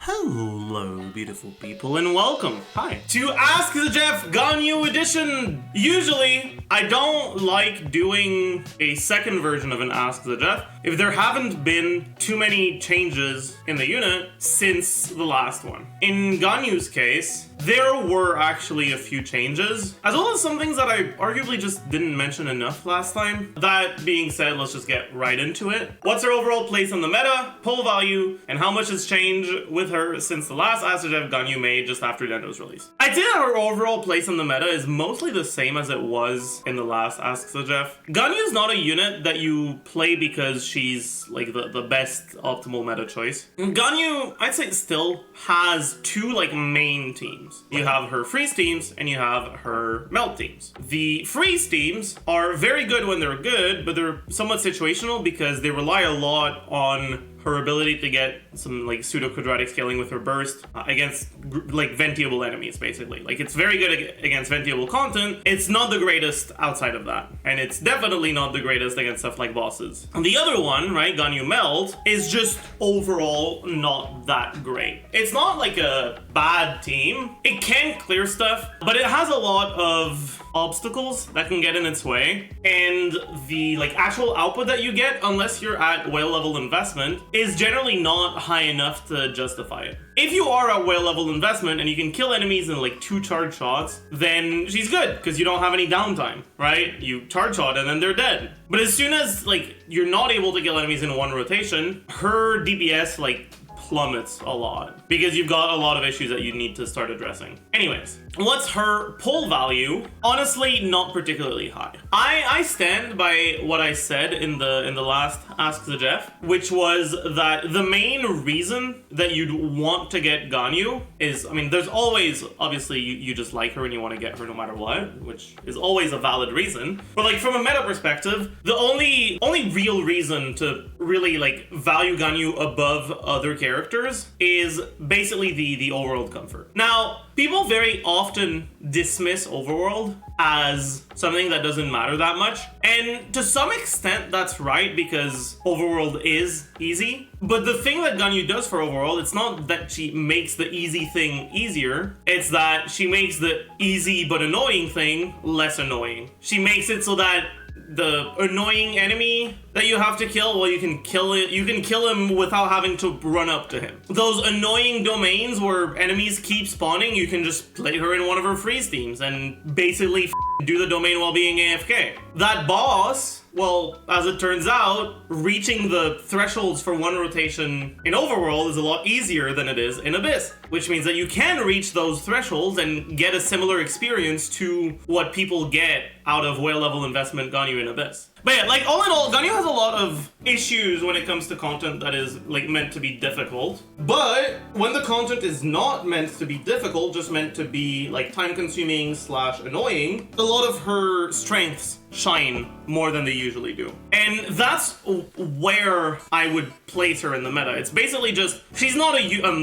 Hello, beautiful people, and welcome, to Ask Zajef Ganyu edition! Usually, I don't like doing a second version of an Ask Zajef if there haven't been too many changes in the unit since the last one. In Ganyu's case, there were actually a few changes, as well as some things that I arguably just didn't mention enough last time. That being said, let's just get right into it. What's her overall place in the meta, pull value, and how much has changed with her since the last Ask Zajef Ganyu made just after Dendro's release? I'd say that her overall place in the meta is mostly the same as it was in the last Ask Zajef. Ganyu's not a unit that you play because she's like the best optimal meta choice. Ganyu, I'd say, still has two main teams. You have her freeze teams and you have her melt teams. The freeze teams are very good when they're good, but they're somewhat situational because they rely a lot on her ability to get some pseudo-quadratic scaling with her burst against ventiable enemies, basically. It's very good against ventiable content. It's not the greatest outside of that. And it's definitely not the greatest against stuff like bosses. And the other one, right, Ganyu Melt, is just overall not that great. It's not like a bad team. It can clear stuff, but it has a lot of obstacles that can get in its way, and the actual output that you get, unless you're at whale level investment, is generally not high enough to justify it. If you are at whale level investment and you can kill enemies in 2 charge shots, then she's good because you don't have any downtime, right? You charge shot and then they're dead. But as soon as you're not able to kill enemies in one rotation, her DPS plummets a lot because you've got a lot of issues that you need to start addressing. Anyways, what's her pull value? Honestly, not particularly high. I stand by what I said in the last Ask Zajef, which was that the main reason that you'd want to get Ganyu is, there's always, obviously, you just like her and you want to get her no matter what, which is always a valid reason. But from a meta perspective, the only real reason to really value Ganyu above other characters is basically the overworld comfort. Now, people very often dismiss overworld as something that doesn't matter that much, and to some extent that's right because overworld is easy. But the thing that Ganyu does for overworld, it's not that she makes the easy thing easier, it's that she makes the easy but annoying thing less annoying. She makes it so that the annoying enemy that you have to kill, well, you can kill him without having to run up to him. Those annoying domains where enemies keep spawning, you can just play her in one of her freeze teams and basically do the domain while being AFK. That boss, well, as it turns out, reaching the thresholds for one rotation in Overworld is a lot easier than it is in Abyss, which means that you can reach those thresholds and get a similar experience to what people get out of whale level investment Ganyu in Abyss. But yeah, all in all, Ganyu has a lot of issues when it comes to content that is meant to be difficult. But when the content is not meant to be difficult, just meant to be time consuming / annoying, a lot of her strengths shine more than they usually do. And that's where I would place her in the meta. It's basically just, she's not a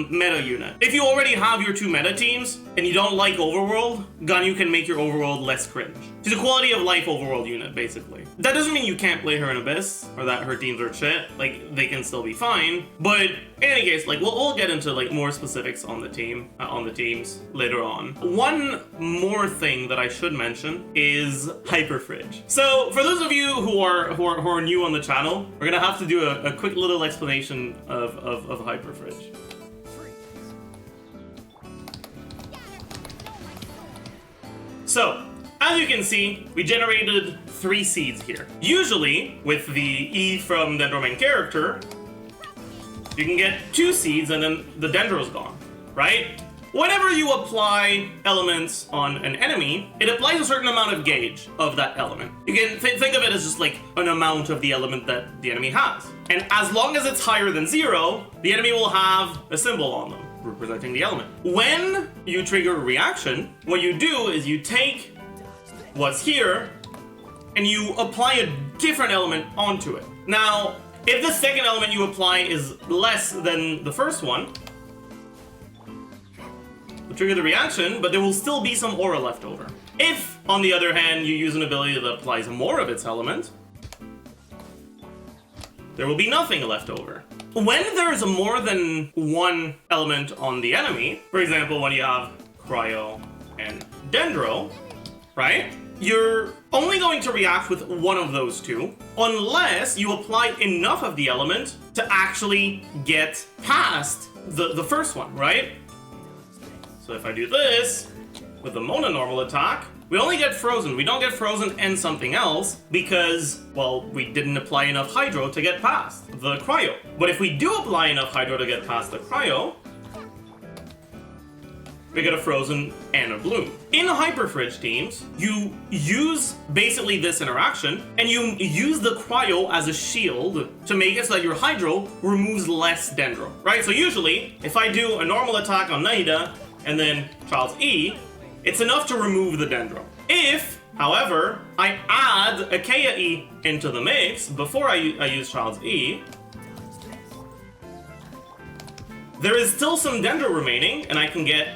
meta unit. If you already have your 2 meta teams and you don't like Overworld, Ganyu can make your Overworld less cringe. She's a quality of life Overworld unit, basically. That doesn't mean you can't play her in Abyss or that her teams are shit. They can still be fine. But in any case, we'll get into more specifics on the teams later on. One more thing that I should mention is Hyperfridge. So for those of you who are new on the channel, we're gonna have to do a quick little explanation of Hyperfridge. So, as you can see, we generated 3 seeds here. Usually, with the E from Dendro main character, you can get 2 seeds and then the Dendro's gone, right? Whenever you apply elements on an enemy, it applies a certain amount of gauge of that element. You can think of it as just an amount of the element that the enemy has. And as long as it's higher than 0, the enemy will have a symbol on them representing the element. When you trigger a reaction, what you do is you take what's here and you apply a different element onto it. Now, if the second element you apply is less than the first one, will trigger the reaction, but there will still be some aura left over. If, on the other hand, you use an ability that applies more of its element, there will be nothing left over. when there's more than one element on the enemy, for example, when you have Cryo and Dendro, right? You're only going to react with one of those two, unless you apply enough of the element to actually get past the first one, right? So if I do this with the mononormal attack, we only get frozen. We don't get frozen and something else because, well, we didn't apply enough hydro to get past the Cryo. But if we do apply enough hydro to get past the Cryo, we get a frozen and a bloom. In Hyperfridge teams, you use basically this interaction, and you use the Cryo as a shield to make it so that your hydro removes less Dendro, right? So usually, if I do a normal attack on Nahida, and then Child's E, it's enough to remove the Dendro. If, however, I add a Kaya E into the mix before I use Child's E, there is still some Dendro remaining, and I can get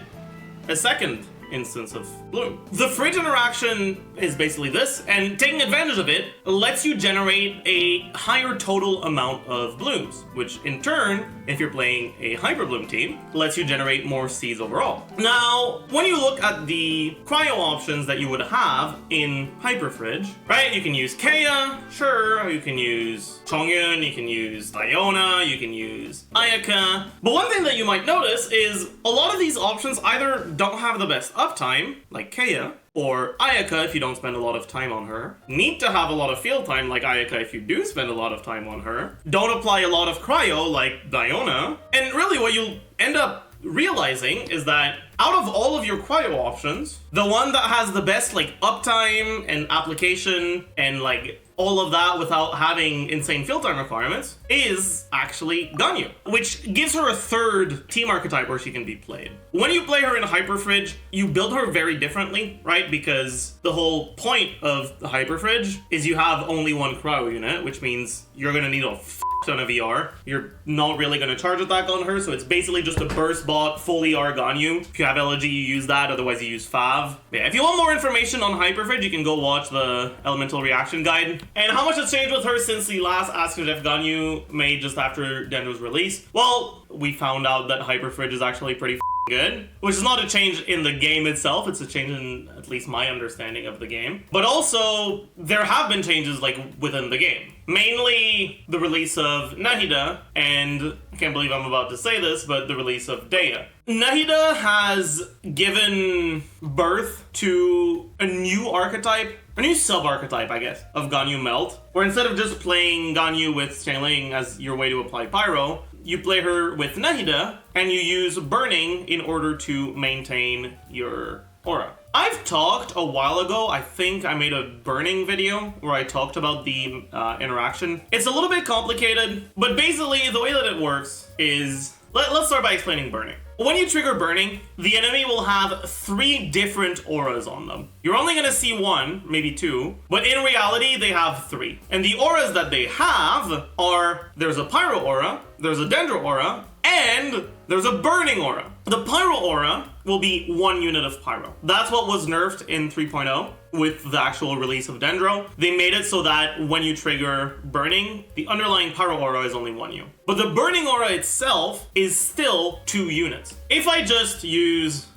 a second instance of bloom. The fridge interaction is basically this, and taking advantage of it lets you generate a higher total amount of blooms, which in turn, if you're playing a Hyper Bloom team, lets you generate more seeds overall. Now, when you look at the Cryo options that you would have in Hyperfridge, right? You can use Kaya, sure, you can use Chongyun, you can use Iona, you can use Ayaka. But one thing that you might notice is a lot of these options either don't have the best uptime, like Kaya, or Ayaka if you don't spend a lot of time on her. Need to have a lot of field time like Ayaka if you do spend a lot of time on her. Don't apply a lot of Cryo like Diona. And really what you'll end up realizing is that out of all of your Cryo options, the one that has the best like uptime and application and like all of that without having insane field time requirements is actually Ganyu, which gives her a third team archetype where she can be played. When you play her in Hyperfridge, you build her very differently, right? Because the whole point of the Hyperfridge is you have only one Cryo unit, which means you're gonna need a ton of ER. You're not really going to charge attack on her, so it's basically just a burst bot, full ER Ganyu. If you have LG, you use that, otherwise you use Fav. Yeah, if you want more information on Hyperfridge, you can go watch the Elemental Reaction Guide. And how much has changed with her since the last Ask Zajef Ganyu made just after Dendro's release? Well, we found out that Hyperfridge is actually pretty good, which is not a change in the game itself, it's a change in at least my understanding of the game. But also, there have been changes like within the game. Mainly the release of Nahida, and I can't believe I'm about to say this, but the release of Daya. Nahida has given birth to a new archetype, a new sub-archetype, I guess, of Ganyu Melt, where instead of just playing Ganyu with Shenhe as your way to apply Pyro, you play her with Nahida, and you use Burning in order to maintain your aura. I've talked a while ago, I think I made a Burning video where I talked about the interaction. It's a little bit complicated, but basically the way that it works is... Let's start by explaining Burning. When you trigger Burning, the enemy will have 3 different auras on them. You're only going to see 1, maybe 2, but in reality they have 3. And the auras that they have are, there's a Pyro aura, there's a Dendro aura, and there's a Burning aura. The Pyro aura will be 1 unit of Pyro. That's what was nerfed in 3.0 with the actual release of Dendro. They made it so that when you trigger Burning, the underlying Pyro aura is only 1 U. But the Burning aura itself is still 2 units. If I just use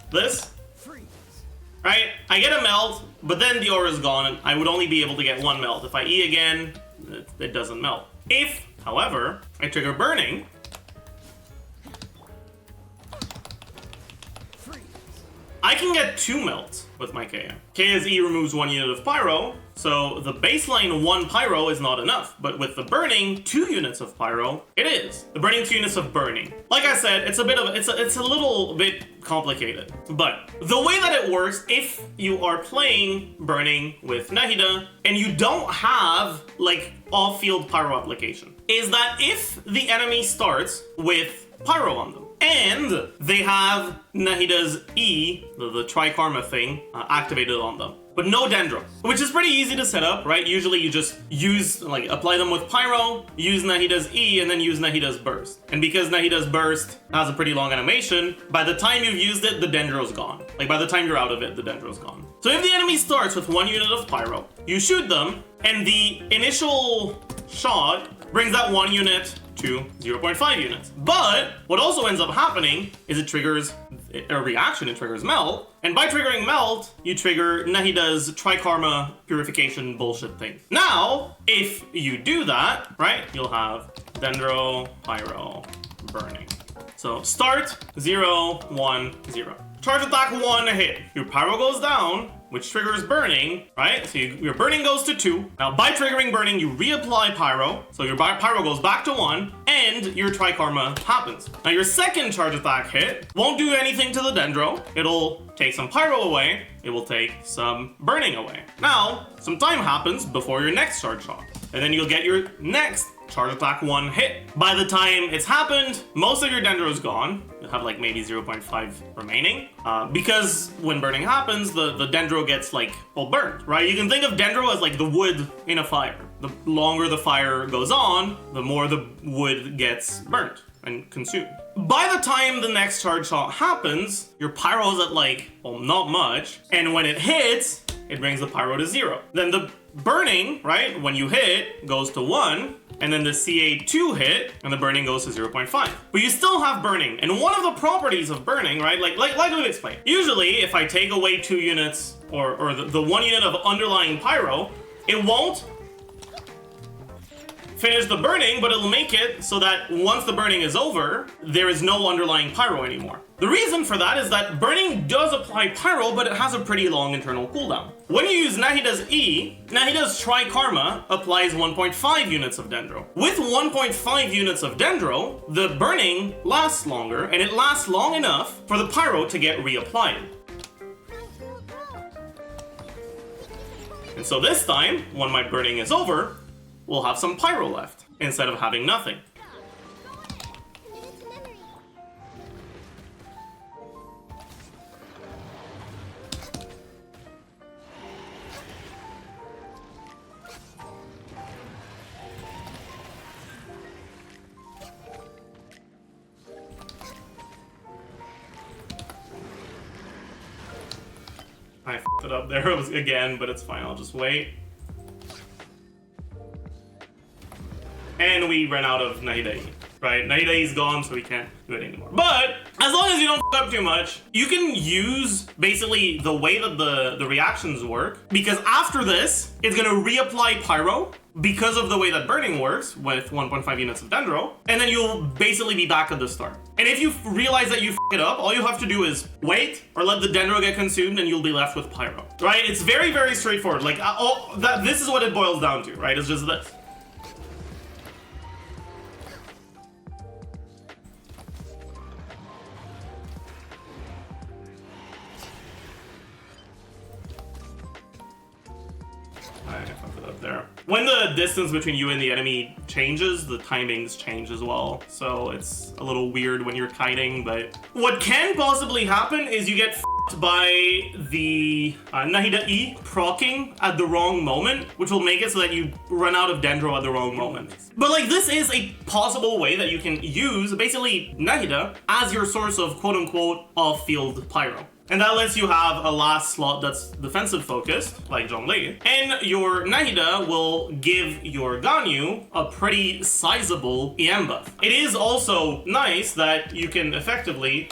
this, right, I get a melt, but then the aura is gone, and I would only be able to get 1 melt. If I E again, it doesn't melt. If, however, I trigger Burning, I can get 2 melts with my Kaya. Kaya's E removes 1 unit of Pyro, so the baseline 1 Pyro is not enough, but with the Burning 2 units of Pyro, it is. The Burning 2 units of Burning. Like I said, it's a little bit complicated, but the way that it works, if you are playing Burning with Nahida, and you don't have, like, off-field Pyro application, is that if the enemy starts with Pyro on them, and they have Nahida's E, the Trikarma thing, activated on them, but no Dendro, which is pretty easy to set up, right? Usually you just apply them with Pyro, use Nahida's E, and then use Nahida's Burst. And because Nahida's Burst has a pretty long animation, by the time you've used it, the Dendro's gone. Like, by the time you're out of it, the Dendro's gone. So if the enemy starts with 1 unit of Pyro, you shoot them, and the initial shot brings that 1 unit to 0.5 units. But what also ends up happening is it triggers a reaction, it triggers Melt, and by triggering Melt, you trigger Nahida's Trikarma purification bullshit thing. Now, if you do that, right, you'll have Dendro, Pyro, Burning. So start 0, 1, 0. Charge attack 1 hit. Your Pyro goes down, which triggers Burning, right? So your Burning goes to 2. Now by triggering Burning, you reapply Pyro, so your Pyro goes back to 1, and your Trikarma happens. Now your second charge attack hit won't do anything to the Dendro. It'll take some Pyro away, it will take some Burning away. Now, some time happens before your next charge shot, and then you'll get your next charge attack 1 hit. By the time it's happened, most of your Dendro is gone. You'll have like maybe 0.5 remaining. Because when burning happens, the Dendro gets like, well, burned, right? You can think of Dendro as like the wood in a fire. The longer the fire goes on, the more the wood gets burnt and consumed. By the time the next charge shot happens, your Pyro's at like, well, not much. And when it hits, it brings the Pyro to 0. Then the burning, right, when you hit, goes to 1, and then the CA2 hit, and the burning goes to 0.5. But you still have burning, and one of the properties of burning, right, like we've explained. Usually, if I take away 2 units, or the 1 unit of underlying Pyro, it won't finish the burning, but it'll make it so that once the burning is over, there is no underlying Pyro anymore. The reason for that is that burning does apply Pyro, but it has a pretty long internal cooldown. When you use Nahida's E, Nahida's Trikarma applies 1.5 units of Dendro. With 1.5 units of Dendro, the burning lasts longer, and it lasts long enough for the Pyro to get reapplied. And so this time, when my burning is over, we'll have some Pyro left, instead of having nothing. I f***ed it up there again, but it's fine, I'll just wait. And we ran out of Nahida E, right? Nahida E's gone, so we can't do it anymore. But as long as you don't f*** up too much, you can use basically the way that the reactions work, because after this, it's gonna reapply Pyro because of the way that burning works with 1.5 units of Dendro, and then you'll basically be back at the start. And if you realize that you f*** it up, all you have to do is wait or let the Dendro get consumed, and you'll be left with Pyro, right? It's very, very straightforward. Like, this is what it boils down to, right? It's just this. There. When the distance between you and the enemy changes, the timings change as well. So it's a little weird when you're kiting, but what can possibly happen is you get f***ed by the Nahida E proccing at the wrong moment, which will make it so that you run out of Dendro at the wrong moment. But like, this is a possible way that you can use basically Nahida as your source of quote-unquote off-field Pyro. And that lets you have a last slot that's defensive focused, like Zhongli. And your Nahida will give your Ganyu a pretty sizable EM buff. It is also nice that you can effectively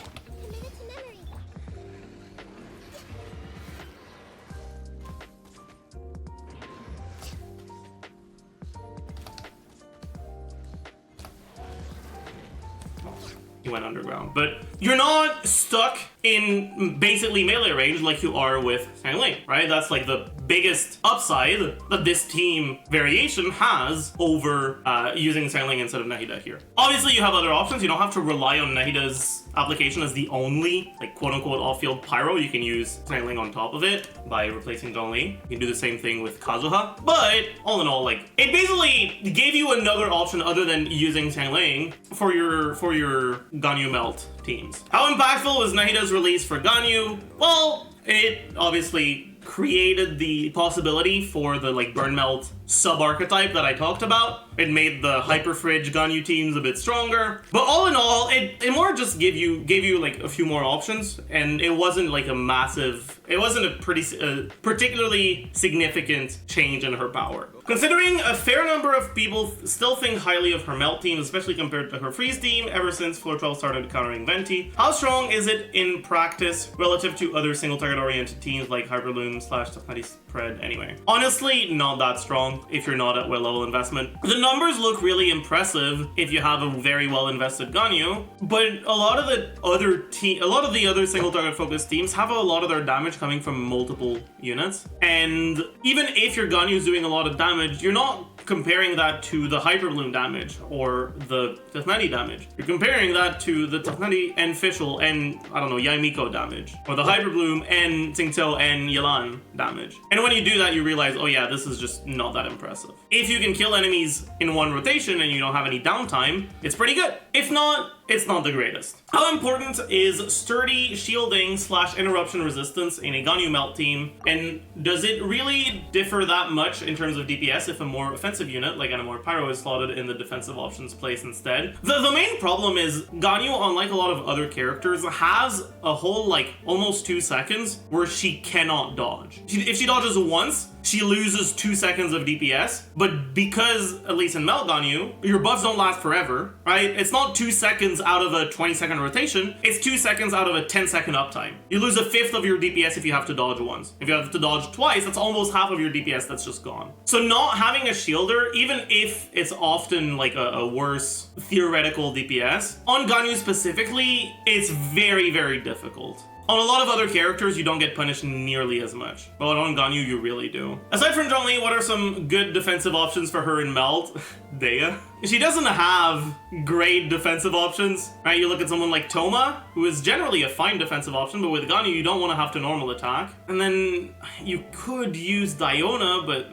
He went underground. But you're not stuck in basically melee range like you are with Shenhe, right? That's like the biggest upside that this team variation has over using Shenhe instead of Nahida here. Obviously, you have other options. You don't have to rely on Nahida's application as the only, like, quote-unquote off-field Pyro. You can use Shenhe on top of it by replacing Zhongli. You can do the same thing with Kazuha. But all in all, like, it basically gave you another option other than using Shenhe for your Ganyu Melt teams. How impactful was Nahida's release for Ganyu? Well, it obviously created the possibility for the like burn melt sub-archetype that I talked about. It made the Hyperfridge Ganyu teams a bit stronger. But all in all, it more just gave you like a few more options, and it wasn't like a massive, it wasn't a particularly significant change in her power. Considering a fair number of people still think highly of her Melt team, especially compared to her Freeze team ever since Floor 12 started countering Venti, how strong is it in practice relative to other single target oriented teams like Hyperloom / Toughnutty Spread anyway? Honestly, not that strong if you're not at well level investment. The numbers look really impressive if you have a very well invested Ganyu, but a lot of the other single target focused teams have a lot of their damage coming from multiple units. And even if your Ganyu is doing a lot of damage, you're not comparing that to the Hyperbloom damage or the Toughnutty damage. You're comparing that to the Toughnutty and Fischl and, I don't know, Yaimiko damage, or the Hyperbloom and Tsingtao and Yelan damage. And when you do that, you realize, oh yeah, this is just not that impressive. If you can kill enemies in one rotation and you don't have any downtime, it's pretty good. If not, it's not the greatest. How important is sturdy shielding / interruption resistance in a Ganyu Melt team? And does it really differ that much in terms of DPS if a more offensive unit, like Anamor Pyro, is slotted in the defensive options place instead? The main problem is Ganyu, unlike a lot of other characters, has a whole like almost 2 seconds where she cannot dodge. If she dodges once, she loses 2 seconds of DPS, but because, at least in Melt Ganyu, your buffs don't last forever, right? It's not 2 seconds out of a 20-second rotation, it's 2 seconds out of a 10-second uptime. You lose a fifth of your DPS if you have to dodge once. If you have to dodge twice, that's almost half of your DPS that's just gone. So not having a shielder, even if it's often like a worse theoretical DPS, on Ganyu specifically, it's very, very difficult. On a lot of other characters, you don't get punished nearly as much, but on Ganyu, you really do. Aside from Zhongli, what are some good defensive options for her in Melt? Dea. She doesn't have great defensive options, right? You look at someone like Thoma, who is generally a fine defensive option, but with Ganyu, you don't want to have to normal attack. And then you could use Diona, but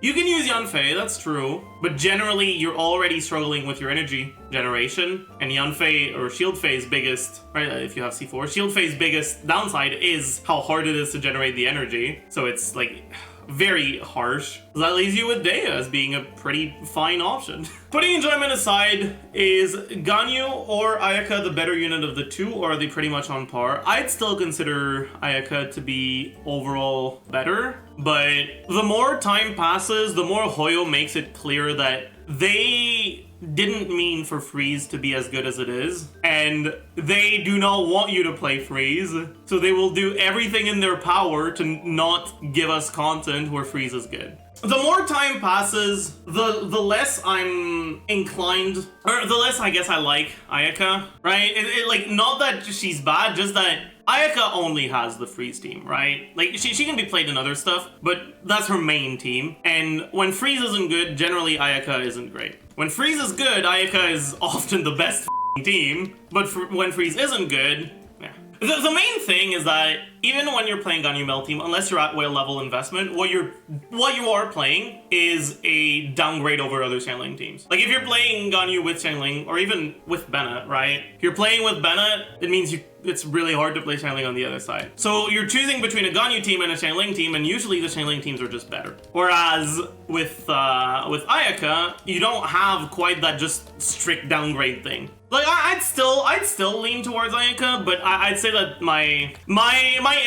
you can use Yanfei, that's true, but generally you're already struggling with your energy generation, and Yanfei or Shieldfei's biggest, right, if you have C4, Shieldfei's biggest downside is how hard it is to generate the energy, so it's like very harsh. That leaves you with Dea as being a pretty fine option. Putting enjoyment aside, is Ganyu or Ayaka the better unit of the two, or are they pretty much on par? I'd still consider Ayaka to be overall better, but the more time passes, the more HOYO makes it clear that they didn't mean for Freeze to be as good as it is, and they do not want you to play Freeze, so they will do everything in their power to not give us content where Freeze is good. The more time passes, the less I'm inclined, or the less I guess I like Ayaka, right? Like, not that she's bad, just that Ayaka only has the Freeze team, right? Like, she can be played in other stuff, but that's her main team. And when Freeze isn't good, generally Ayaka isn't great. When Freeze is good, Ayaka is often the best team, but when Freeze isn't good, yeah. The main thing is that even when you're playing Ganyu Melt team, unless you're at whale level investment, what you are playing is a downgrade over other Xiangling teams. Like, if you're playing Ganyu with Xiangling, or even with Bennett, right? If you're playing with Bennett, it means it's really hard to play Xiangling on the other side. So you're choosing between a Ganyu team and a Xiangling team, and usually the Xiangling teams are just better. Whereas with Ayaka, you don't have quite that just strict downgrade thing. Like, I'd still lean towards Ayaka, but I'd say that my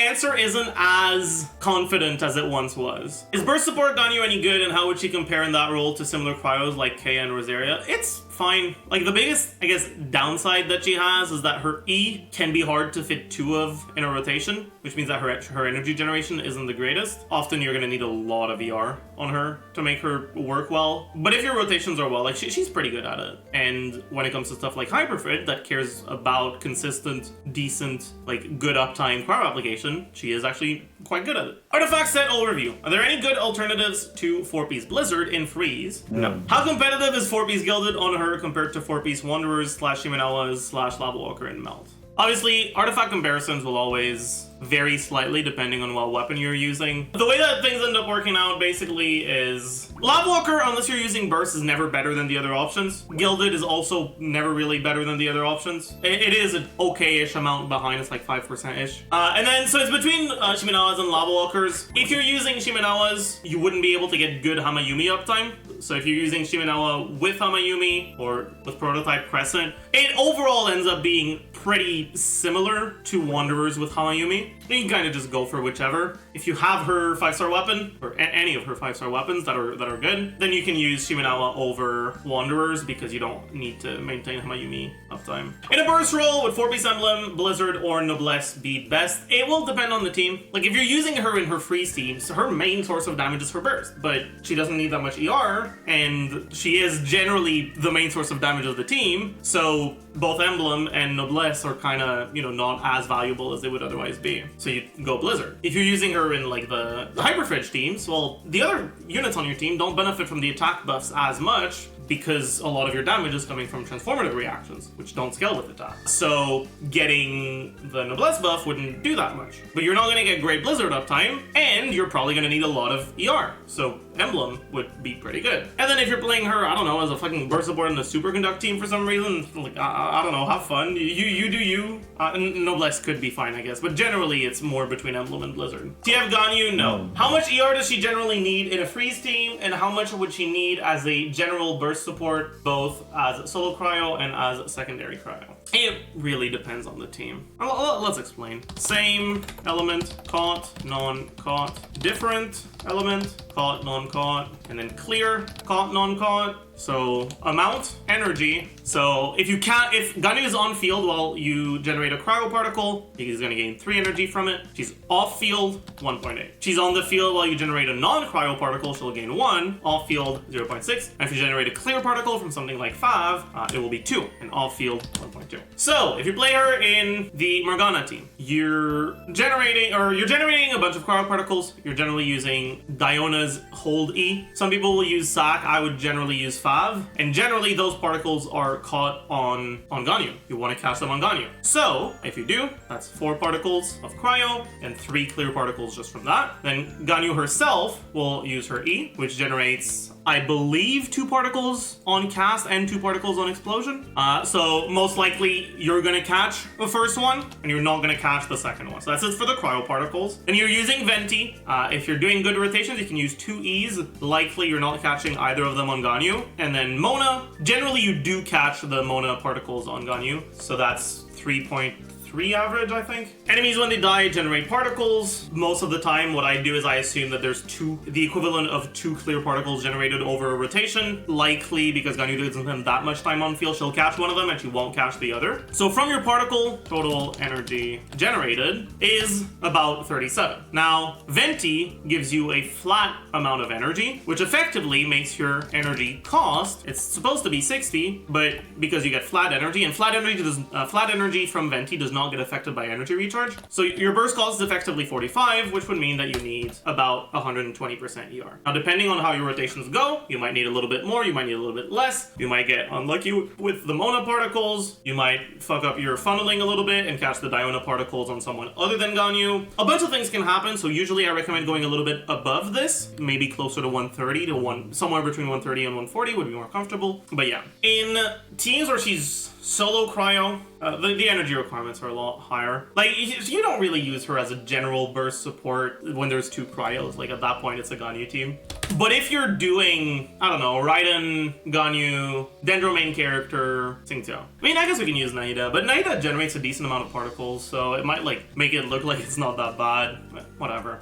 answer isn't as confident as it once was. Is burst support Ganyu any good, and how would she compare in that role to similar cryos like Kaya and Rosaria? It's fine. Like, the biggest, I guess, downside that she has is that her E can be hard to fit 2 of in a rotation, which means that her energy generation isn't the greatest. Often you're gonna need a lot of ER on her to make her work well. But if your rotations are well, like, she's pretty good at it. And when it comes to stuff like Hyperfridge that cares about consistent, decent, like, good uptime cryo application, she is actually quite good at it. Artifact set overview. Are there any good alternatives to 4-piece Blizzard in Freeze? No. How competitive is 4-piece Gilded on her compared to 4-piece Wanderers / Shimenawas / Lava Walker in Melt? Obviously, artifact comparisons will always vary slightly depending on what weapon you're using. The way that things end up working out basically is Lava Walker, unless you're using burst, is never better than the other options. Gilded is also never really better than the other options. It is an okay-ish amount behind, it's like 5%-ish. And then, so it's between Shimenawas and Lava Walkers. If you're using Shimenawas, you wouldn't be able to get good Hamayumi uptime. So if you're using Shimenawa with Hamayumi or with Prototype Crescent, it overall ends up being pretty similar to Wanderers with Hamayumi. You can kind of just go for whichever. If you have her 5-star weapon, or any of her 5-star weapons that are good, then you can use Shimenawa over Wanderers because you don't need to maintain Hamayumi uptime. In a burst roll, would 4-piece emblem, Blizzard, or Noblesse be best? It will depend on the team. Like if you're using her in her freeze teams, her main source of damage is her burst, but she doesn't need that much ER, and she is generally the main source of damage of the team, so both Emblem and Noblesse are kind of, not as valuable as they would otherwise be. So you go Blizzard. If you're using her in like the Hyperfridge teams, well, the other units on your team don't benefit from the attack buffs as much because a lot of your damage is coming from transformative reactions, which don't scale with attack. So getting the Noblesse buff wouldn't do that much. But you're not going to get great Blizzard uptime, and you're probably going to need a lot of ER. So Emblem would be pretty good. And then if you're playing her, I don't know, as a fucking burst support in the Superconduct team for some reason, like, I don't know, have fun. You do you. Noblesse could be fine, I guess. But generally, it's more between Emblem and Blizzard. Zajef Ganyu, no. How much ER does she generally need in a freeze team, and how much would she need as a general burst support, both as solo cryo and as secondary cryo? It really depends on the team. Let's explain. Same element, caught, non-caught. Different element, caught, non-caught. And then clear, caught, non-caught. So amount, energy. So if Ganyu is on field while you generate a cryo particle, he's going to gain 3 energy from it. She's off field, 1.8. She's on the field while you generate a non-cryo particle, she'll gain 1. Off field, 0.6. And if you generate a clear particle from something like 5, it will be 2. And off field, 1.2. So if you play her in the Morgana team, you're generating a bunch of cryo particles. You're generally using Diona's hold E. Some people will use SAC. I would generally use 5. And generally those particles are caught on Ganyu. You want to cast them on Ganyu. So if you do, that's 4 particles of cryo and 3 clear particles just from that. Then Ganyu herself will use her E, which generates, I believe, 2 particles on cast and 2 particles on explosion. So most likely you're gonna catch the first one and you're not gonna catch the second one. So that's it for the cryo particles. And you're using Venti. If you're doing good rotations, you can use 2 E's. Likely you're not catching either of them on Ganyu. And then Mona, generally you do catch the Mona particles on Ganyu. So that's 3.3 average, I think. Enemies, when they die, generate particles. Most of the time, what I do is I assume that there's the equivalent of 2 clear particles generated over a rotation. Likely, because Ganyu doesn't spend that much time on field, she'll catch one of them and she won't catch the other. So from your particle, total energy generated is about 37. Now, Venti gives you a flat amount of energy, which effectively makes your energy cost, it's supposed to be 60, but because you get flat energy, and flat energy from Venti does not get affected by energy recharge. So your burst cost is effectively 45, which would mean that you need about 120% ER. Now, depending on how your rotations go, you might need a little bit more, you might need a little bit less, you might get unlucky with the Mona particles, you might fuck up your funneling a little bit and catch the Diona particles on someone other than Ganyu. A bunch of things can happen, so usually I recommend going a little bit above this, maybe closer to 130 to somewhere between 130 and 140 would be more comfortable. But yeah, in teams where she's solo cryo, the energy requirements are a lot higher. Like, you don't really use her as a general burst support when there's 2 cryos. Like, at that point, it's a Ganyu team. But if you're doing, I don't know, Raiden, Ganyu, Dendro main character, Xingqiu. I mean, I guess we can use Nahida, but Nahida generates a decent amount of particles, so it might, like, make it look like it's not that bad. But whatever.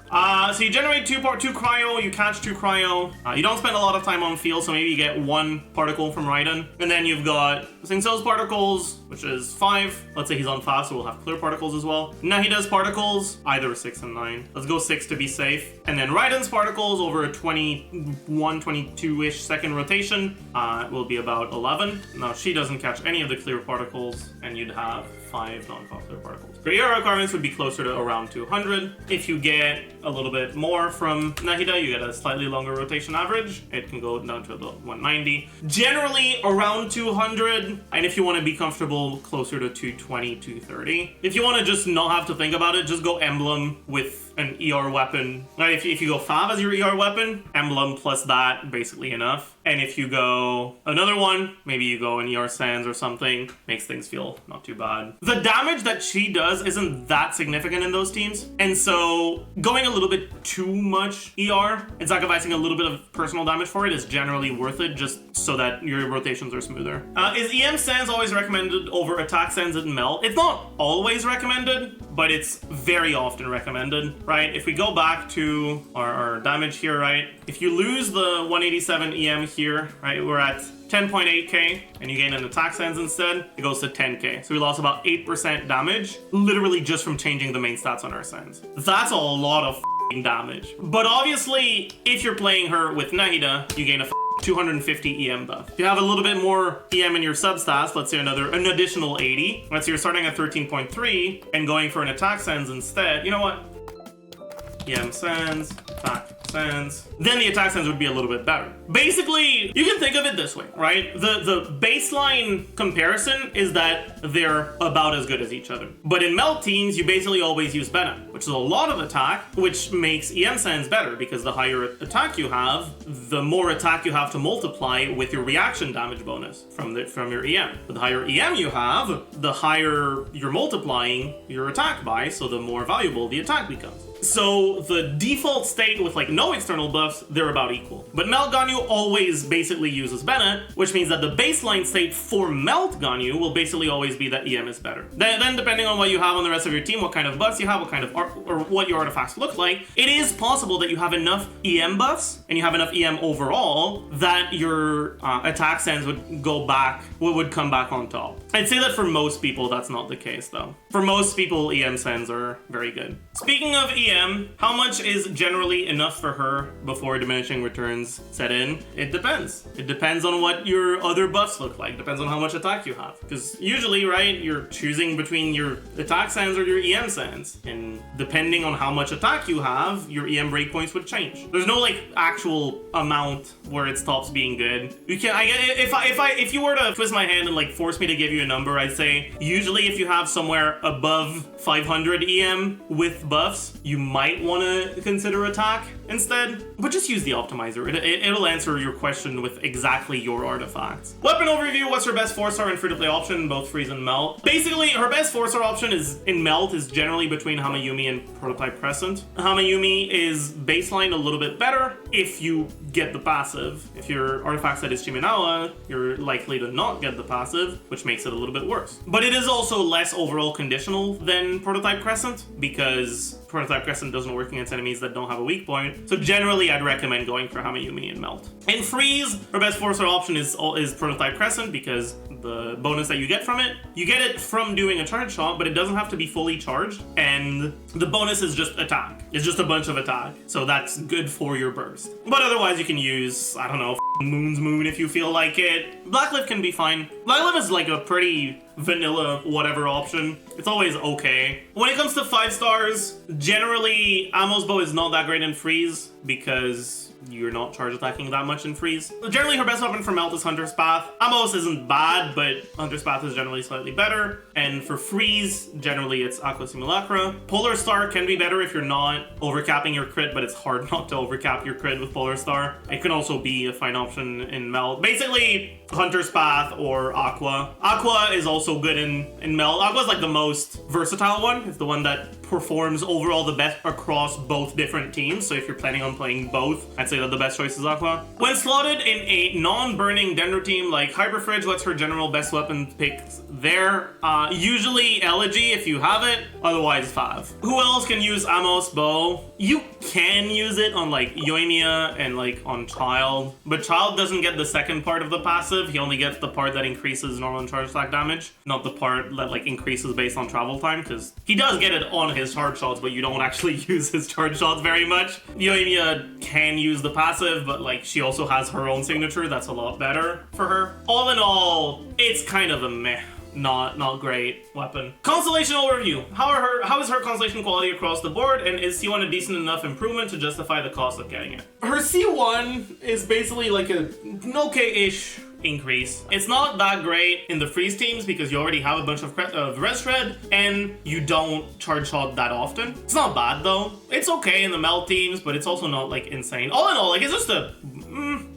So you generate 2 cryo, you catch 2 cryo. You don't spend a lot of time on field, so maybe you get 1 particle from Raiden. And then you've got Xingqiu's particles, which is 5. Let's say he's on 5, so we'll have clear particles as well. Nahida's particles, either 6 and 9. Let's go 6 to be safe. And then Raiden's particles over a 21, 22-ish second rotation will be about 11. Now, she doesn't catch any of the clear particles, and you'd have 5 non-popular particles. Your ER requirements would be closer to around 200. If you get a little bit more from Nahida, you get a slightly longer rotation average. It can go down to about 190. Generally around 200. And if you want to be comfortable, closer to 220, 230. If you want to just not have to think about it, just go emblem with an ER weapon. Right, if you go Fav as your ER weapon, emblem plus that, basically enough. And if you go another one, maybe you go in ER Sands or something, makes things feel not too bad. The damage that she does isn't that significant in those teams. And so going a little bit too much ER and sacrificing a little bit of personal damage for it is generally worth it, just so that your rotations are smoother. Is EM Sands always recommended over attack Sands and Melt? It's not always recommended, but it's very often recommended, right? If we go back to our damage here, right? If you lose the 187 EM here, right? We're at 10.8k and you gain an attack Sands instead, it goes to 10k. So we lost about 8% damage, literally just from changing the main stats on our Sands. That's a lot of damage. But obviously, if you're playing her with Nahida, you gain a 250 EM buff. If you have a little bit more EM in your substats, let's say an additional 80, let's say you're starting at 13.3 and going for an attack Sands instead, you know what? EM Sands, attack Sands, then the attack Sands would be a little bit better. Basically, you can think of it this way, right? The baseline comparison is that they're about as good as each other. But in Melt teams, you basically always use Bennett, which is a lot of attack, which makes EM Sands better because the higher attack you have, the more attack you have to multiply with your reaction damage bonus from your EM. But the higher EM you have, the higher you're multiplying your attack by, so the more valuable the attack becomes. So the default state with like no external buffs, they're about equal. But Melt Ganyu always basically uses Bennett, which means that the baseline state for Melt Ganyu will basically always be that EM is better. Then depending on what you have on the rest of your team, what kind of buffs you have, what kind of or what your artifacts look like, it is possible that you have enough EM buffs and you have enough EM overall that your attack Sands would come back on top. I'd say that for most people, that's not the case though. For most people, EM Sands are very good. Speaking of EM, how much is generally enough for her before diminishing returns set in? It depends. It depends on what your other buffs look like. Depends on how much attack you have. Because usually, right, you're choosing between your attack Sands or your EM Sands. And depending on how much attack you have, your EM breakpoints would change. There's no like actual amount where it stops being good. You can if you were to twist my hand and like force me to give you a number, I'd say usually if you have somewhere above 500 EM with buffs, you might want to consider attack instead, but just use the optimizer. It'll answer your question with exactly your artifacts. Weapon overview, what's her best 4-star and free-to-play option, both Freeze and Melt? Basically, her best 4-star option in Melt is generally between Hamayumi and Prototype Crescent. Hamayumi is baseline a little bit better if you get the passive. If your artifact set is Chiminawa, you're likely to not get the passive, which makes it a little bit worse. But it is also less overall conditional than Prototype Crescent, because Prototype Crescent doesn't work against enemies that don't have a weak point. So generally, I'd recommend going for Hamayumi and Melt. In Freeze, her best 4-star option is Prototype Crescent, because the bonus that you get from it, you get it from doing a charge shot, but it doesn't have to be fully charged, and the bonus is just attack. It's just a bunch of attack, so that's good for your burst. But otherwise, you can use, I don't know, Moon's Moon if you feel like it. Blacklift can be fine. Blacklift is like a pretty vanilla whatever option. It's always okay. When it comes to 5 stars, generally Amos Bow is not that great in Freeze because you're not charge attacking that much in Freeze. Generally, her best weapon for Melt is Hunter's Path. Amos isn't bad, but Hunter's Path is generally slightly better. And for Freeze, generally it's Aqua Simulacra. Polar Star can be better if you're not overcapping your crit, but it's hard not to overcap your crit with Polar Star. It can also be a fine option in Melt. Basically, Hunter's Path or Aqua. Aqua is also good in Melt. Aqua is like the most versatile one. It's the one that performs overall the best across both different teams. So if you're planning on playing both, I'd say that the best choice is Aqua. When slotted in a non-burning Dendro team like Hyperfridge, what's her general best weapon pick there? Usually Elegy if you have it, otherwise Fav. Who else can use Amos Bow? You can use it on like Yoimiya and like on Child, but Child doesn't get the second part of the passive. He only gets the part that increases normal and charge attack damage, not the part that like increases based on travel time, because he does get it on his charge shots, but you don't actually use his charge shots very much. Yoimiya can use the passive, but like she also has her own signature that's a lot better for her. All in all, it's kind of a meh not great weapon. Constellation overview. How is her constellation quality across the board, and is C1 a decent enough improvement to justify the cost of getting it? Her C1 is basically like an okay-ish increase. It's not that great in the freeze teams because you already have a bunch of res shred and you don't charge shot that often. It's not bad though. It's okay in the melt teams, but it's also not like insane. All in all, like it's just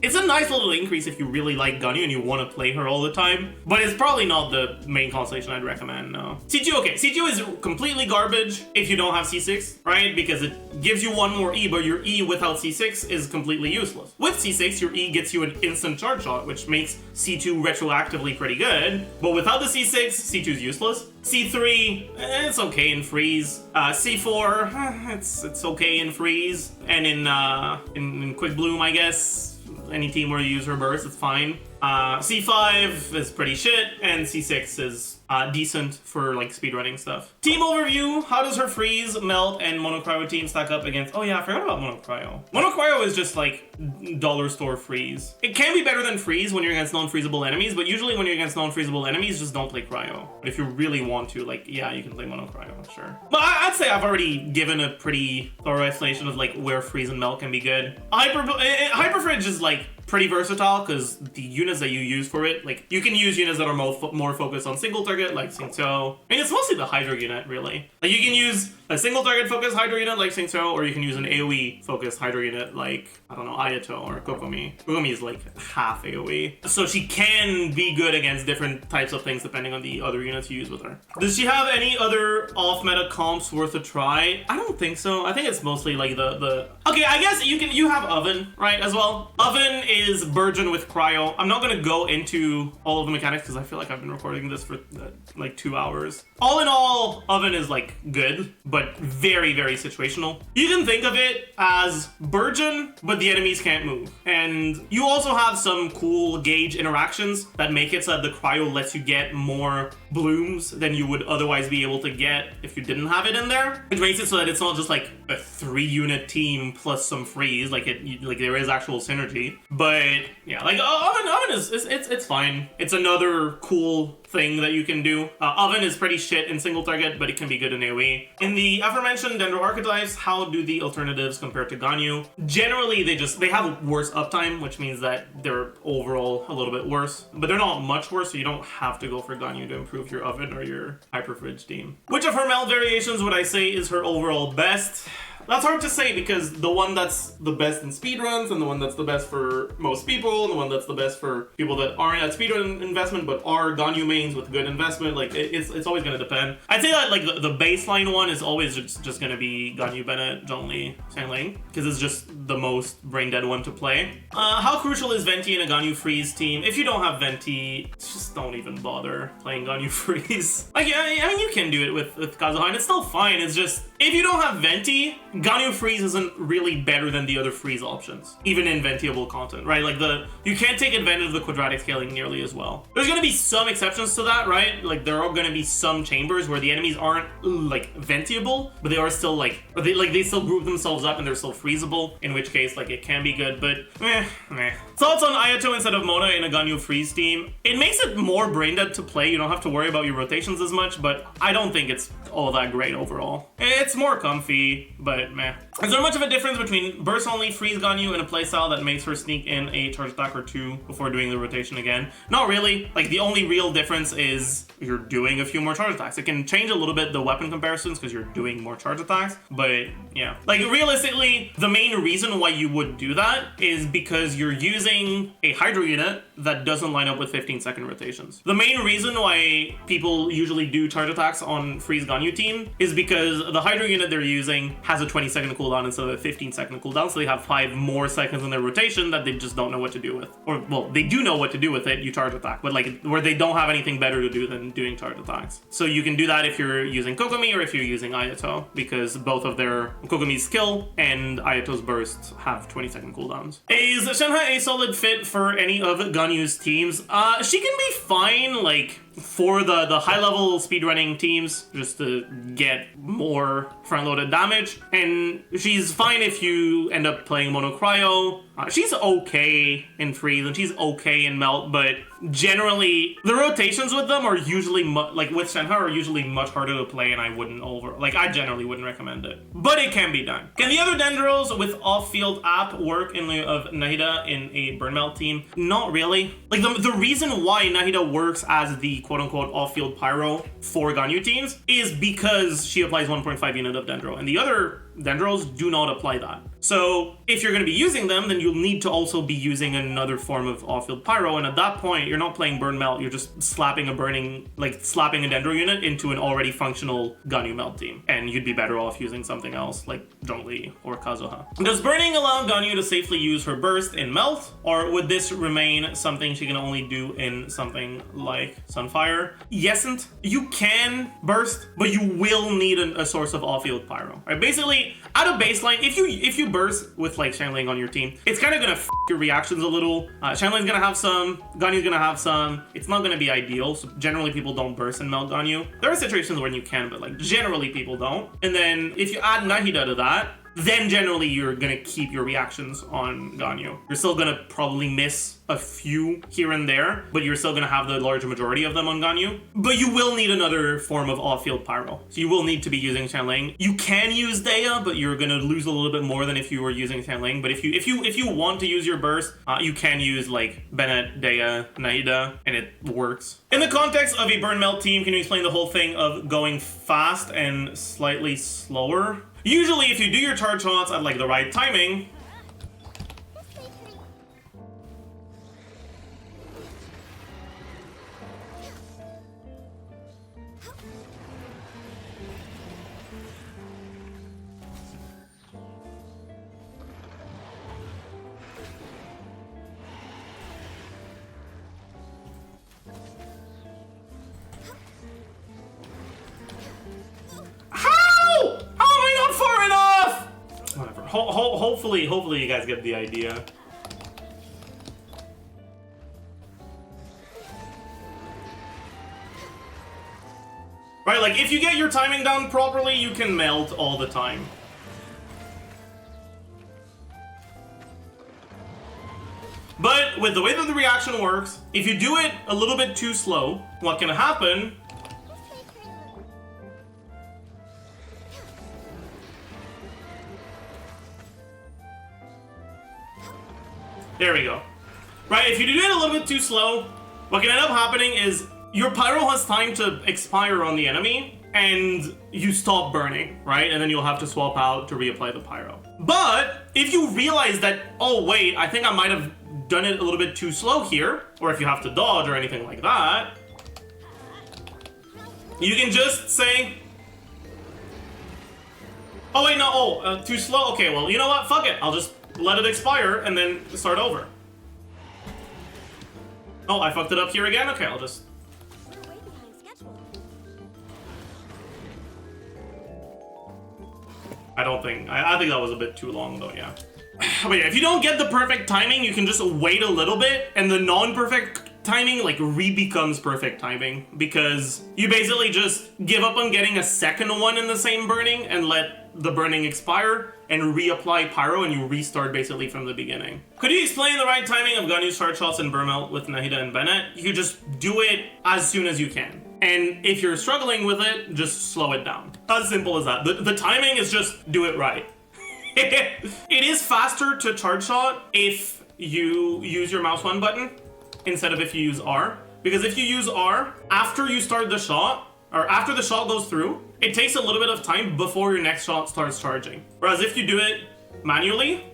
it's a nice little increase if you really like Ganyu and you want to play her all the time, but it's probably not the main constellation I'd recommend, no. C2, okay, C2 is completely garbage if you don't have C6, right? Because it gives you one more E, but your E without C6 is completely useless. With C6, your E gets you an instant charge shot, which makes C2 retroactively pretty good, but without the C6, C2 is useless. C3, it's okay in freeze. C4, it's okay in freeze, and in quick bloom, I guess. Any team where you use her burst, it's fine. C5 is pretty shit, and C6 is decent for like speedrunning stuff. Team overview, how does her freeze, melt, and monocryo team stack up against... Oh yeah, I forgot about monocryo. Monocryo is just like dollar store freeze. It can be better than freeze when you're against non-freezable enemies, but usually when you're against non-freezable enemies, just don't play cryo. But if you really want to, like, yeah, you can play monocryo, sure. But I'd say I've already given a pretty thorough explanation of like where freeze and melt can be good. Hyperfridge is like pretty versatile because the units that you use for it, like you can use units that are more focused on single target like Xingqiu. I mean, it's mostly the Hydro unit really. Like you can use a single target focused Hydro unit like Xingqiu, or you can use an AoE focused Hydro unit like, I don't know, Ayato or Kokomi. Kokomi is like half AoE. So she can be good against different types of things depending on the other units you use with her. Does she have any other off-meta comps worth a try? I don't think so. I think it's mostly like the... Okay, I guess you have Oven, right, as well. Oven is Burgeon with Cryo. I'm not gonna go into all of the mechanics because I feel like I've been recording this for like 2 hours. All in all, Oven is like good, but very, very situational. You can think of it as Burgeon, but the enemies can't move. And you also have some cool gauge interactions that make it so that the Cryo lets you get more blooms than you would otherwise be able to get if you didn't have it in there. Which makes it so that it's not just like a 3-unit team plus some freeze, like there is actual synergy. But yeah, like Oven is it's fine. It's another cool thing that you can do. Oven is pretty shit in single target, but it can be good in AoE. In the aforementioned Dendro archetypes, how do the alternatives compare to Ganyu? Generally, they have worse uptime, which means that they're overall a little bit worse, but they're not much worse, so you don't have to go for Ganyu to improve your Oven or your Hyperfridge team. Which of her melt variations would I say is her overall best? That's hard to say because the one that's the best in speedruns and the one that's the best for most people and the one that's the best for people that aren't at speedrun investment but are Ganyu mains with good investment, like it's always going to depend. I'd say that like the baseline one is always just going to be Ganyu, Bennett, Zhongli, Xiangling, because it's just the most brain dead one to play. How crucial is Venti in a Ganyu freeze team? If you don't have Venti, just don't even bother playing Ganyu freeze. Like, I mean, you can do it with Kazuha and it's still fine. It's just, if you don't have Venti, Ganyu freeze isn't really better than the other freeze options, even in Ventiable content, right? Like you can't take advantage of the quadratic scaling nearly as well. There's gonna be some exceptions to that, right? Like there are gonna be some chambers where the enemies aren't like Ventiable, but they are still they still group themselves up and they're still freezable, in which case like it can be good, but meh. Thoughts on Ayato instead of Mona in a Ganyu freeze team? It makes it more brain dead to play. You don't have to worry about your rotations as much, but I don't think it's all that great overall. It's more comfy, but meh. Is there much of a difference between burst only freeze Ganyu and a playstyle that makes her sneak in a charge attack or two before doing the rotation again? Not really. Like the only real difference is you're doing a few more charge attacks. It can change a little bit the weapon comparisons because you're doing more charge attacks, but yeah. Like realistically, the main reason why you would do that is because you're using a Hydro unit that doesn't line up with 15-second rotations. The main reason why people usually do charge attacks on freeze Ganyu team is because the Hydro unit they're using has a 20-second cooldown instead of a 15-second cooldown, so they have 5 more seconds in their rotation that they just don't know what to do with. Or, well, they do know what to do with it, you charge attack, but like where they don't have anything better to do than doing charge attacks. So you can do that if you're using Kokomi or if you're using Ayato, because both of their Kokomi's skill and Ayato's burst have 20-second cooldowns. Is Shenhe a solid fit for any of Ganyu's teams? She can be fine, like, for the high-level speedrunning teams, just to get more front-loaded damage, and she's fine if you end up playing Mono Cryo She's okay in freeze and she's okay in melt, but generally the rotations with them are usually like with Shenhe are usually much harder to play, and I generally wouldn't recommend it, but it can be done. Can the other Dendros with off-field app work in lieu of Nahida in a burn melt team? Not really. Like the reason why Nahida works as the quote-unquote off-field pyro for Ganyu teams is because she applies 1.5 unit of Dendro, and the other Dendros do not apply that. So if you're going to be using them, then you'll need to also be using another form of off-field pyro, and at that point you're not playing burn melt, you're just slapping a Dendro unit into an already functional Ganyu Melt team, and you'd be better off using something else like Zhongli or Kazuha. Does burning allow Ganyu to safely use her burst in melt, or would this remain something she can only do in something like Sunfire? Yesn't. You can burst, but you will need a source of off-field pyro. Right? Basically, at a baseline, if you burst with like Xiangling on your team, it's kind of gonna f your reactions a little. Xiangling's gonna have some, Ganyu's gonna have some. It's not gonna be ideal, so generally people don't burst and melt Ganyu. There are situations when you can, but like generally people don't. And then if you add Nahida to that, then generally you're gonna keep your reactions on Ganyu. You're still gonna probably miss a few here and there, but you're still gonna have the large majority of them on Ganyu. But you will need another form of off-field pyro. So you will need to be using Xiangling. You can use Dea, but you're gonna lose a little bit more than if you were using Xiangling. But if you want to use your burst, you can use like Bennett, Dea, Nahida, and it works. In the context of a burn melt team, can you explain the whole thing of going fast and slightly slower? Usually if you do your charge shots at like the right timing, hopefully you guys get the idea. Right, like if you get your timing down properly, you can melt all the time. But with the way that the reaction works, if you do it a little bit too slow, what can happen there we go. Right, if you do it a little bit too slow, what can end up happening is your pyro has time to expire on the enemy, and you stop burning, right? And then you'll have to swap out to reapply the pyro. But if you realize that, oh wait, I think I might have done it a little bit too slow here, or if you have to dodge or anything like that, you can just say, oh wait, no, too slow? Okay, well, you know what, fuck it, I'll just let it expire and then start over. Oh, I fucked it up here again? Okay, I'll just... I think that was a bit too long though, yeah. But yeah, if you don't get the perfect timing, you can just wait a little bit, and the non-perfect timing like re-becomes perfect timing, because you basically just give up on getting a second one in the same burning and let the burning expire and reapply pyro, and you restart basically from the beginning. Could you explain the right timing of Ganyu's charge shots and burn melt with Nahida and Bennett? You just do it as soon as you can. And if you're struggling with it, just slow it down. As simple as that. The timing is just do it right. It is faster to charge shot if you use your mouse 1 button instead of if you use R. Because if you use R, after you start the shot, or after the shot goes through, it takes a little bit of time before your next shot starts charging. Whereas if you do it manually,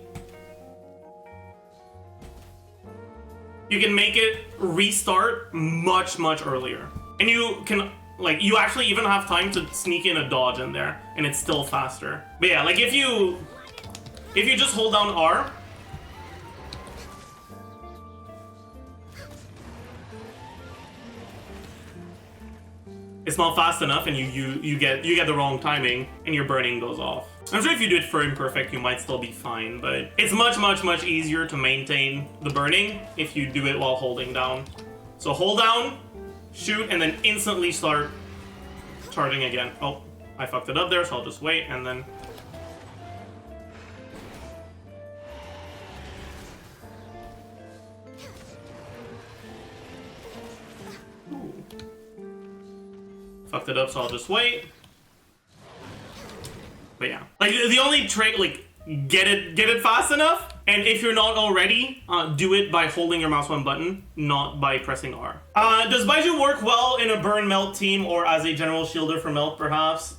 you can make it restart much, much earlier. And you can, like, you actually even have time to sneak in a dodge in there, and it's still faster. But yeah, like if you just hold down R, it's not fast enough, and you get the wrong timing, and your burning goes off. I'm sure if you do it for imperfect, you might still be fine, but it's much, much, much easier to maintain the burning if you do it while holding down. So hold down, shoot, and then instantly start charging again. Oh, I fucked it up there, so I'll just wait, and then... fucked it up, so I'll just wait. But yeah, like the only trick, like get it fast enough, and if you're not already, do it by holding your mouse one button, not by pressing R. Does Baizhu work well in a burn melt team or as a general shielder for melt perhaps?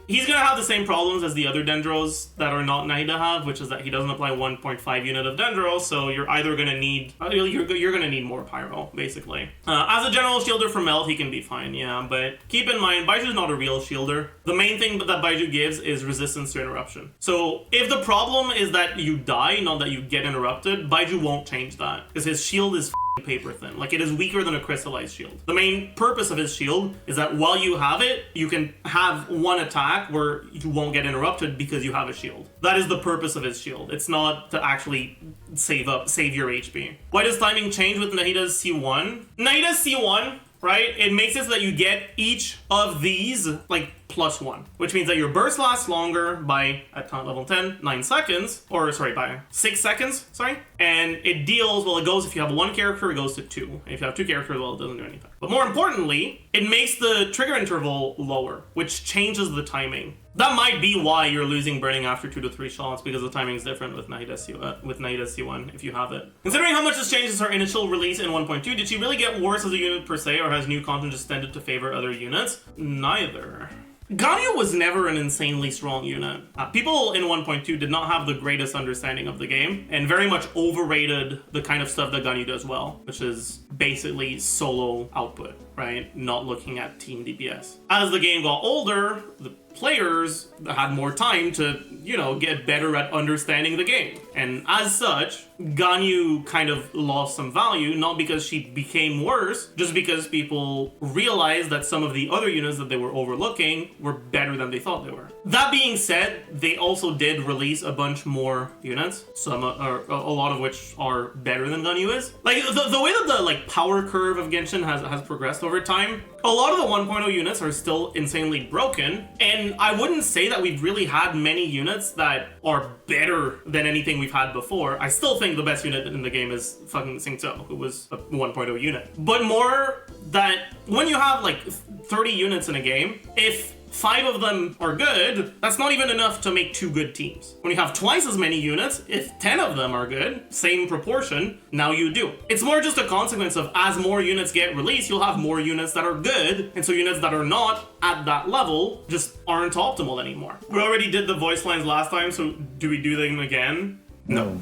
He's gonna have the same problems as the other Dendros that are not Nahida have, which is that he doesn't apply 1.5 unit of Dendro, so you're either gonna need, you're gonna need more Pyro, basically. As a general shielder for Melt, he can be fine, yeah, but keep in mind, Baiju's not a real shielder. The main thing that Baizhu gives is resistance to interruption. So if the problem is that you die, not that you get interrupted, Baizhu won't change that, because his shield is paper thin. Like, it is weaker than a crystallized shield. The main purpose of his shield is that while you have it, you can have one attack where you won't get interrupted because you have a shield. That is the purpose of his shield. It's not to actually save your HP. Why does timing change with Nahida C1? Nahida C1, right? It makes it so that you get each of these, like, +1, which means that your burst lasts longer by, at level 10, 9 seconds, or sorry, by 6 seconds, sorry, and it deals, well, it goes, if you have one character, it goes to 2. If you have 2 characters, well, it doesn't do anything. But more importantly, it makes the trigger interval lower, which changes the timing. That might be why you're losing burning after 2 to 3 shots, because the timing is different with Nahida C1 if you have it. Considering how much this changes her initial release in 1.2, did she really get worse as a unit per se, or has new content just tended to favor other units? Neither. Ganyu was never an insanely strong unit. People in 1.2 did not have the greatest understanding of the game, and very much overrated the kind of stuff that Ganyu does well, which is basically solo output, right? Not looking at team DPS. As the game got older, the players had more time to, you know, get better at understanding the game. And as such, Ganyu kind of lost some value, not because she became worse, just because people realized that some of the other units that they were overlooking were better than they thought they were. That being said, they also did release a bunch more units, some a lot of which are better than Ganyu is. Like, the way that the, like, power curve of Genshin has progressed over time, a lot of the 1.0 units are still insanely broken, and I wouldn't say that we've really had many units that are better than anything we've had before. I still think the best unit in the game is fucking Xingqiu, who was a 1.0 unit. But more that when you have like 30 units in a game, if 5 of them are good, that's not even enough to make 2 good teams. When you have twice as many units, if 10 of them are good, same proportion, now you do. It's more just a consequence of as more units get released, you'll have more units that are good, and so units that are not at that level just aren't optimal anymore. We already did the voice lines last time, so do we do them again? No.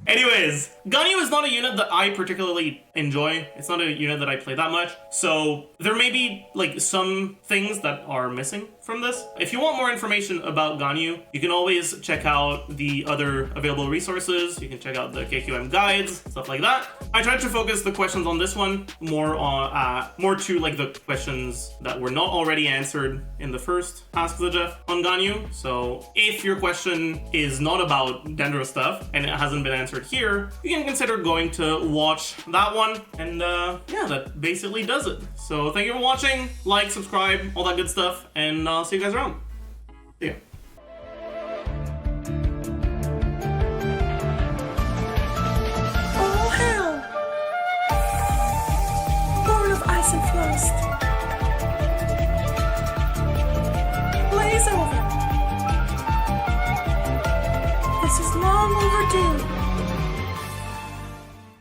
Anyways, Ganyu is not a unit that I particularly enjoy. It's not a unit that I play that much. So there may be like some things that are missing from this. If you want more information about Ganyu, you can always check out the other available resources. You can check out the KQM guides, stuff like that. I tried to focus the questions on this one more on more to like the questions that were not already answered in the first Ask Zajef on Ganyu. So if your question is not about Dendro stuff and it hasn't been answered here, you can consider going to watch that one, and yeah, that basically does it. So thank you for watching, like, subscribe, all that good stuff, and I'll see you guys around. See ya. Oh hell! Born of ice and frost, blaze over. This is long overdue.